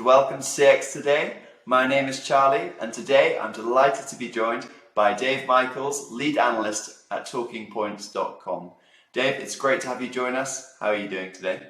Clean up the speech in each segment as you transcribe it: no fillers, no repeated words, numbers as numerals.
welcome to CX Today. My name is Charlie, and today I'm delighted to be joined by Dave Michaels, lead analyst at talkingpoints.com. Dave, it's great to have you join us. How are you doing today?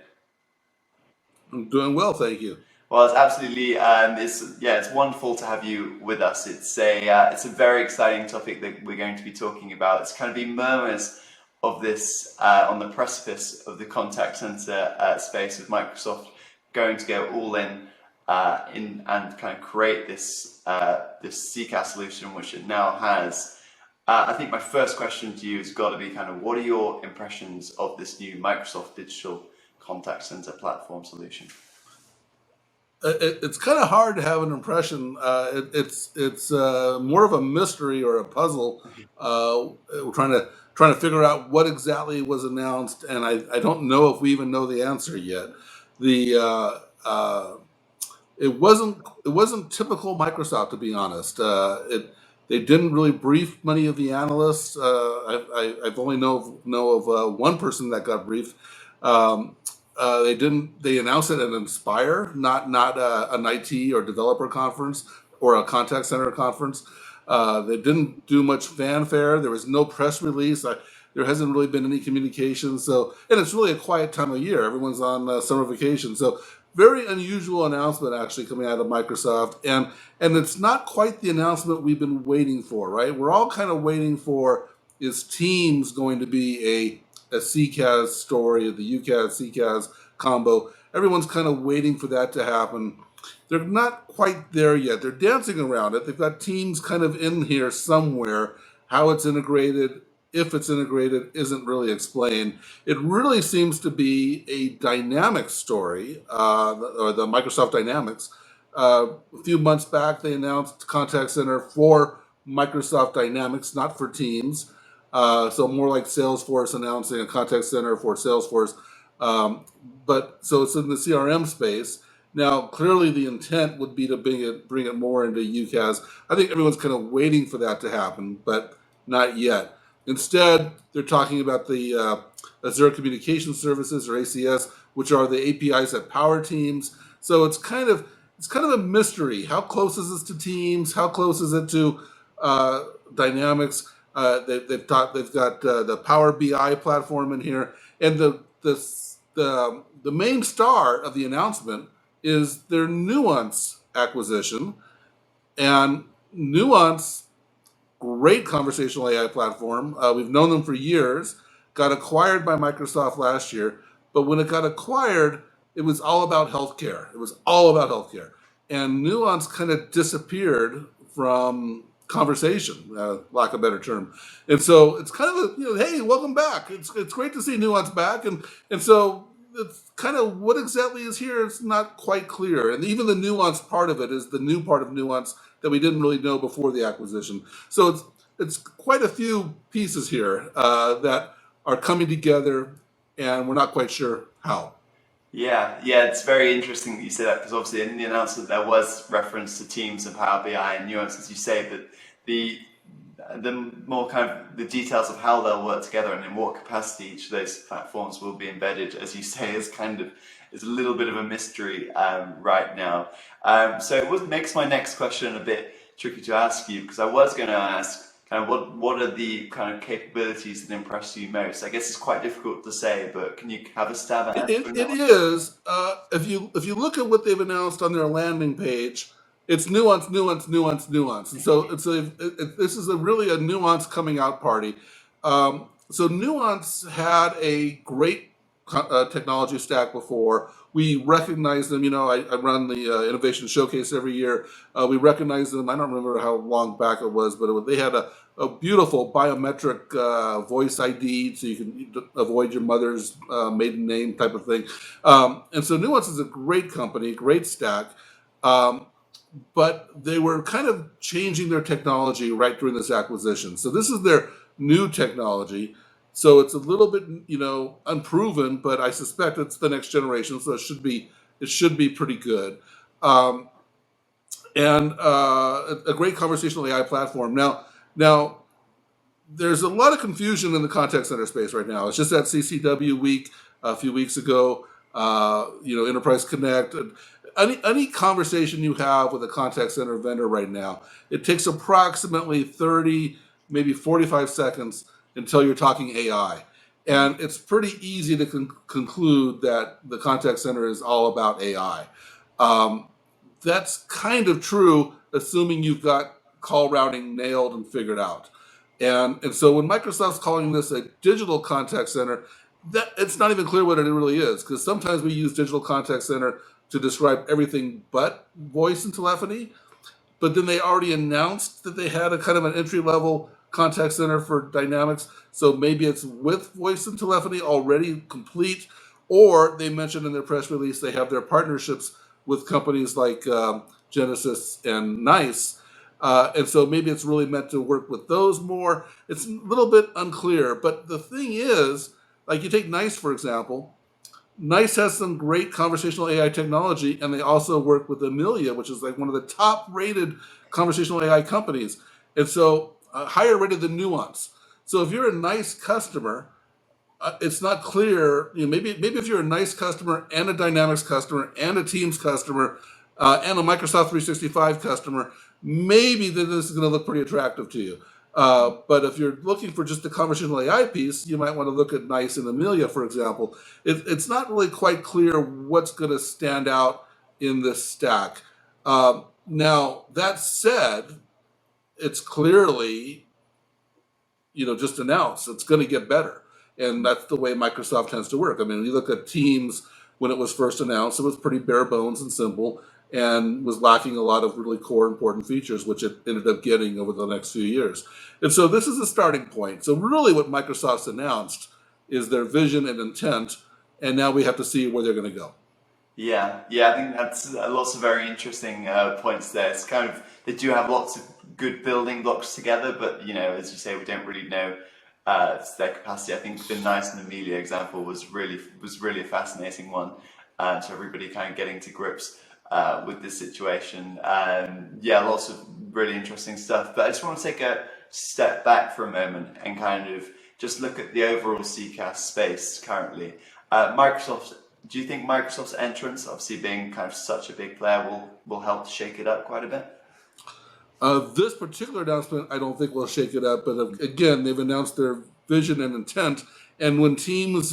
I'm doing well, thank you. Well, it's absolutely it's wonderful to have you with us. It's a very exciting topic that we're going to be talking about. It's kind of been murmurs of this on the precipice of the contact center space, with Microsoft going to go all in and kind of create this CCaaS solution, which it now has. I think my first question to you has got to be kind of, what are your impressions of this new Microsoft digital contact center platform solution? It's kind of hard to have an impression. It's more of a mystery or a puzzle. We're trying to figure out what exactly was announced, and I don't know if we even know the answer yet. It wasn't typical Microsoft, to be honest. They didn't really brief many of the analysts. I've only know of one person that got briefed. They announced it at Inspire, not an IT or developer conference or a contact center conference. They didn't do much fanfare. There was no press release. There hasn't really been any communication. And it's really a quiet time of year. Everyone's on summer vacation. So very unusual announcement actually coming out of Microsoft. And it's not quite the announcement we've been waiting for, right? We're all kind of waiting for, is Teams going to be a CCaaS story, the UCaaS, CCaaS combo? Everyone's kind of waiting for that to happen. They're not quite there yet. They're dancing around it. They've got Teams kind of in here somewhere. How it's integrated, if it's integrated, isn't really explained. It really seems to be a dynamic story, or the Microsoft Dynamics. A few months back, they announced Contact Center for Microsoft Dynamics, not for Teams. So more like Salesforce announcing a contact center for Salesforce. So it's in the CRM space. Now, clearly the intent would be to bring it more into UCaaS. I think everyone's kind of waiting for that to happen, but not yet. Instead, they're talking about the Azure Communication Services, or ACS, which are the APIs that power Teams. So it's kind of a mystery. How close is this to Teams? How close is it to Dynamics? They've got the Power BI platform in here, and the main star of the announcement is their Nuance acquisition. And Nuance, great conversational AI platform. We've known them for years. Got acquired by Microsoft last year, but when it got acquired, it was all about healthcare. And Nuance kind of disappeared from conversation, lack of a better term. And so it's kind of hey, welcome back. It's great to see Nuance back. And so it's kind of, what exactly is here? It's not quite clear. And even the Nuance part of it is the new part of Nuance that we didn't really know before the acquisition. So it's quite a few pieces here that are coming together, and we're not quite sure how. Yeah, it's very interesting that you say that, because obviously in the announcement there was reference to Teams and Power BI and Nuance, as you say, but the more kind of the details of how they'll work together and in what capacity each of those platforms will be embedded, as you say, is a little bit of a mystery right now. So it makes my next question a bit tricky to ask you, because I was going to ask kind of what are the kind of capabilities that impress you most? I guess it's quite difficult to say, but can you have a stab at it? It is. If you look at what they've announced on their landing page, it's Nuance. And so this is really a Nuance coming out party. So Nuance had a great technology stack before. We recognize them. I run the Innovation Showcase every year. We recognize them. I don't remember how long back it was, but they had a beautiful biometric voice ID, so you can avoid your mother's maiden name type of thing. And so Nuance is a great company, great stack. But they were kind of changing their technology right during this acquisition. So this is their new technology. So it's a little bit, unproven, but I suspect it's the next generation. So it should be pretty good. And a great conversational AI platform. Now, there's a lot of confusion in the contact center space right now. It's just at CCW week a few weeks ago. Enterprise Connect. any conversation you have with a contact center vendor right now, it takes approximately 30, maybe 45 seconds until you're talking AI. And it's pretty easy to conclude that the contact center is all about AI. Um, that's kind of true, assuming you've got call routing nailed and figured out. And so when Microsoft's calling this a digital contact center, that it's not even clear what it really is, because sometimes we use digital contact center to describe everything but voice and telephony. But then they already announced that they had a kind of an entry level contact center for Dynamics. So maybe it's with voice and telephony already complete, or they mentioned in their press release they have their partnerships with companies like Genesis and Nice. And so maybe it's really meant to work with those more. It's a little bit unclear. But the thing is, like you take Nice, for example. Nice has some great conversational AI technology, and they also work with Amelia, which is like one of the top rated conversational AI companies. And so higher rated than Nuance. So if you're a Nice customer, it's not clear. Maybe if you're a Nice customer and a Dynamics customer and a Teams customer and a Microsoft 365 customer, maybe then this is going to look pretty attractive to you. But if you're looking for just the conversational AI piece, you might want to look at Nice and Amelia, for example. It's not really quite clear what's going to stand out in this stack. Now, that said, it's clearly, just announced. It's going to get better. And that's the way Microsoft tends to work. I mean, when you look at Teams, when it was first announced, it was pretty bare bones and simple and was lacking a lot of really core important features, which it ended up getting over the next few years. And so this is a starting point. So really what Microsoft's announced is their vision and intent, and now we have to see where they're going to go. Yeah, I think that's lots of very interesting points there. It's kind of, they do have lots of good building blocks together, but as you say, we don't really know their capacity. I think the Nice and Amelia example was really a fascinating one. So everybody kind of getting to grips with this situation. Lots of really interesting stuff. But I just want to take a step back for a moment and kind of just look at the overall CCaaS space currently. Do you think Microsoft's entrance, obviously being kind of such a big player, will help to shake it up quite a bit? This particular announcement, I don't think will shake it up. But again, they've announced their vision and intent. And when Teams'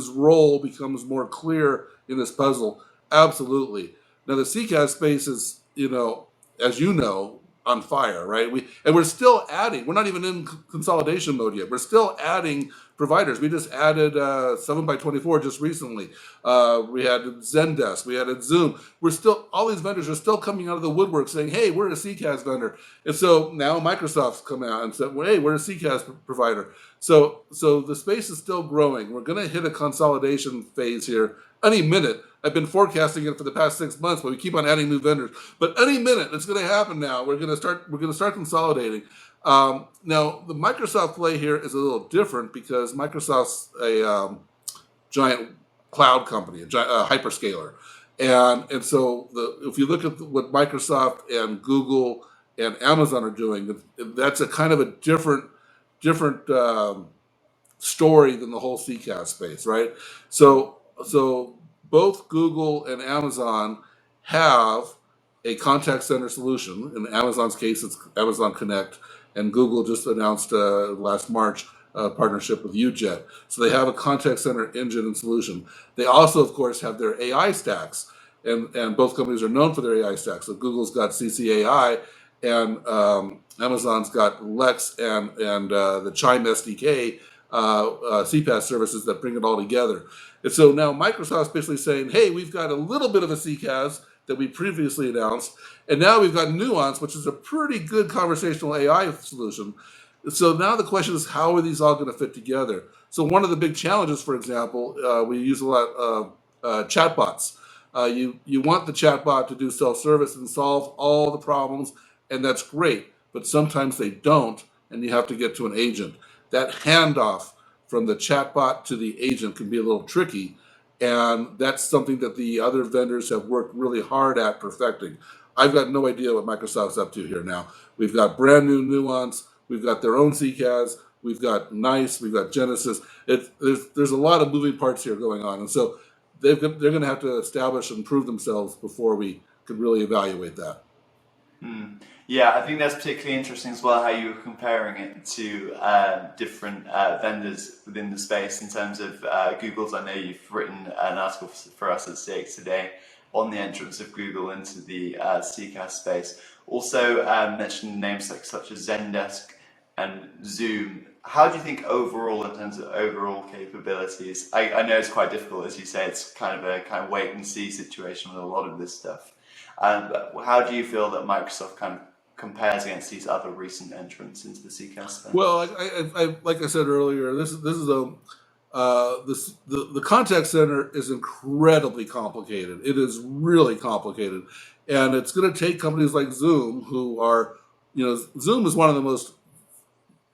role becomes more clear in this puzzle, absolutely. Now the CCaaS space is, as you know, on fire, right? We're still adding. We're not even in consolidation mode yet. We're still adding providers. We just added 7x24 just recently. We had Zendesk. We added Zoom. All these vendors are still coming out of the woodwork saying, "Hey, we're a CCaaS vendor." And so now Microsoft's come out and said, "Well, hey, we're a CCaaS provider." So the space is still growing. We're going to hit a consolidation phase here any minute. I've been forecasting it for the past 6 months, but we keep on adding new vendors. But any minute, it's going to happen now. We're going to start consolidating. Now, the Microsoft play here is a little different because Microsoft's a giant cloud company, a hyperscaler, and so if you look at what Microsoft and Google and Amazon are doing, that's a kind of a different story than the whole CCaaS space, right? So both Google and Amazon have a contact center solution. In Amazon's case, it's Amazon Connect, and Google just announced last March a partnership with UJet. So they have a contact center engine and solution. They also, of course, have their AI stacks, and both companies are known for their AI stacks. So Google's got CCAI, and Amazon's got Lex and the Chime SDK CPaaS services that bring it all together. And so now Microsoft's basically saying, hey, we've got a little bit of a CCaaS that we previously announced, and now we've got Nuance, which is a pretty good conversational AI solution. So now the question is, how are these all going to fit together? So one of the big challenges, for example, we use a lot of chatbots. You want the chatbot to do self-service and solve all the problems, and that's great, but sometimes they don't, and you have to get to an agent. That handoff from the chatbot to the agent can be a little tricky, and that's something that the other vendors have worked really hard at perfecting. I've got no idea what Microsoft's up to here now. We've got brand new Nuance, we've got their own CCaaS, we've got Nice, we've got Genesis. There's a lot of moving parts here going on, and so they're going to have to establish and prove themselves before we could really evaluate that. Yeah, I think that's particularly interesting as well, how you were comparing it to different vendors within the space in terms of Google's. I know you've written an article for us at CX today on the entrance of Google into the CCaaS space. Also mentioned names such as Zendesk and Zoom. How do you think overall, in terms of overall capabilities? I know it's quite difficult, as you say, it's kind of a wait and see situation with a lot of this stuff. But how do you feel that Microsoft kind of compares against these other recent entrants into the CCaaS space? Well, like I said earlier, this is the contact center is incredibly complicated. It is really complicated, and it's going to take companies like Zoom, who are, Zoom is one of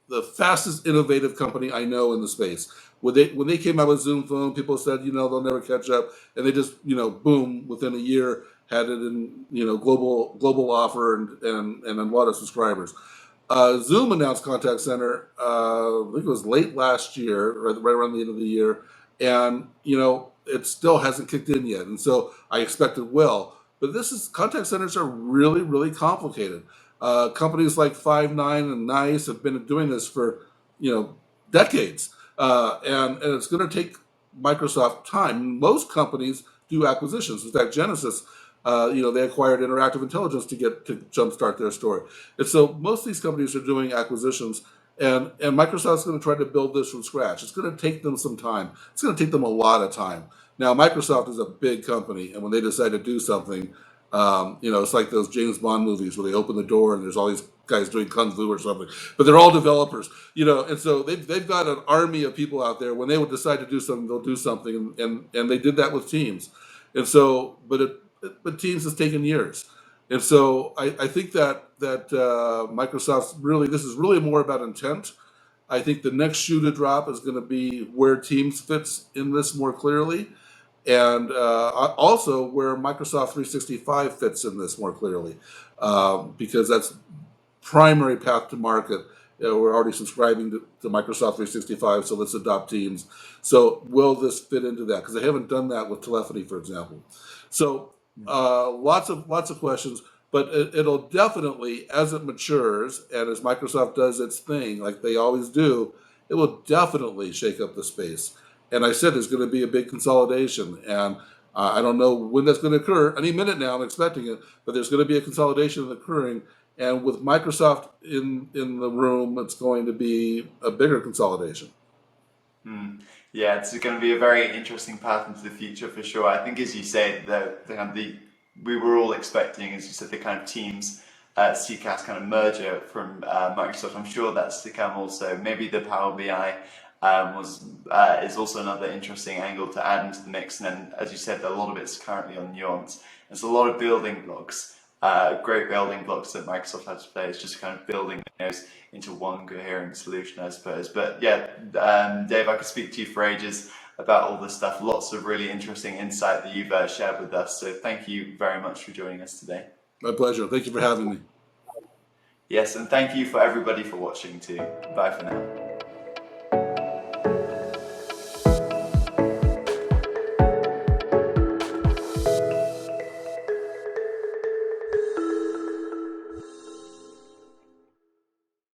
the fastest innovative company I know in the space. When they came out with Zoom Phone, people said, they'll never catch up, and they just, boom, within a year had it in, global offer and a lot of subscribers. Zoom announced Contact Center, I think it was late last year, right around the end of the year, and it still hasn't kicked in yet, and so I expect it will. But contact centers are really, really complicated. Companies like Five9 and NICE have been doing this for decades, and it's going to take Microsoft time. Most companies do acquisitions. In fact, Genesys, they acquired Interactive Intelligence to jumpstart their story. And so most of these companies are doing acquisitions, and Microsoft's going to try to build this from scratch. It's going to take them some time. It's going to take them a lot of time. Now, Microsoft is a big company, and when they decide to do something, it's like those James Bond movies where they open the door and there's all these guys doing kung fu or something, but they're all developers, and so they've got an army of people out there. When they would decide to do something, they'll do something, and they did that with Teams, and so, but Teams has taken years, and so I think that Microsoft's this is really more about intent. I think the next shoe to drop is going to be where Teams fits in this more clearly, and also where Microsoft 365 fits in this more clearly, because that's primary path to market. We're already subscribing to Microsoft 365, so let's adopt Teams. So will this fit into that? Because they haven't done that with telephony, for example. So lots of questions, but it'll definitely, as it matures and as Microsoft does its thing, like they always do, it will definitely shake up the space. And I said there's going to be a big consolidation, and I don't know when that's going to occur. Any minute now, I'm expecting it, but there's going to be a consolidation occurring. And with Microsoft in the room, it's going to be a bigger consolidation. Yeah, it's going to be a very interesting path into the future for sure. I think, as you say, we were all expecting, as you said, the kind of Teams CCaaS kind of merger from Microsoft. I'm sure that's to come also. Maybe the Power BI is also another interesting angle to add into the mix. And then, as you said, a lot of it's currently on Nuance. There's a lot of building blocks. Great building blocks that Microsoft has to play. It's just kind of building those into one coherent solution, I suppose. But yeah, Dave, I could speak to you for ages about all this stuff. Lots of really interesting insight that you've shared with us. So thank you very much for joining us today. My pleasure. Thank you for having me. Yes, and thank you for everybody for watching too. Bye for now.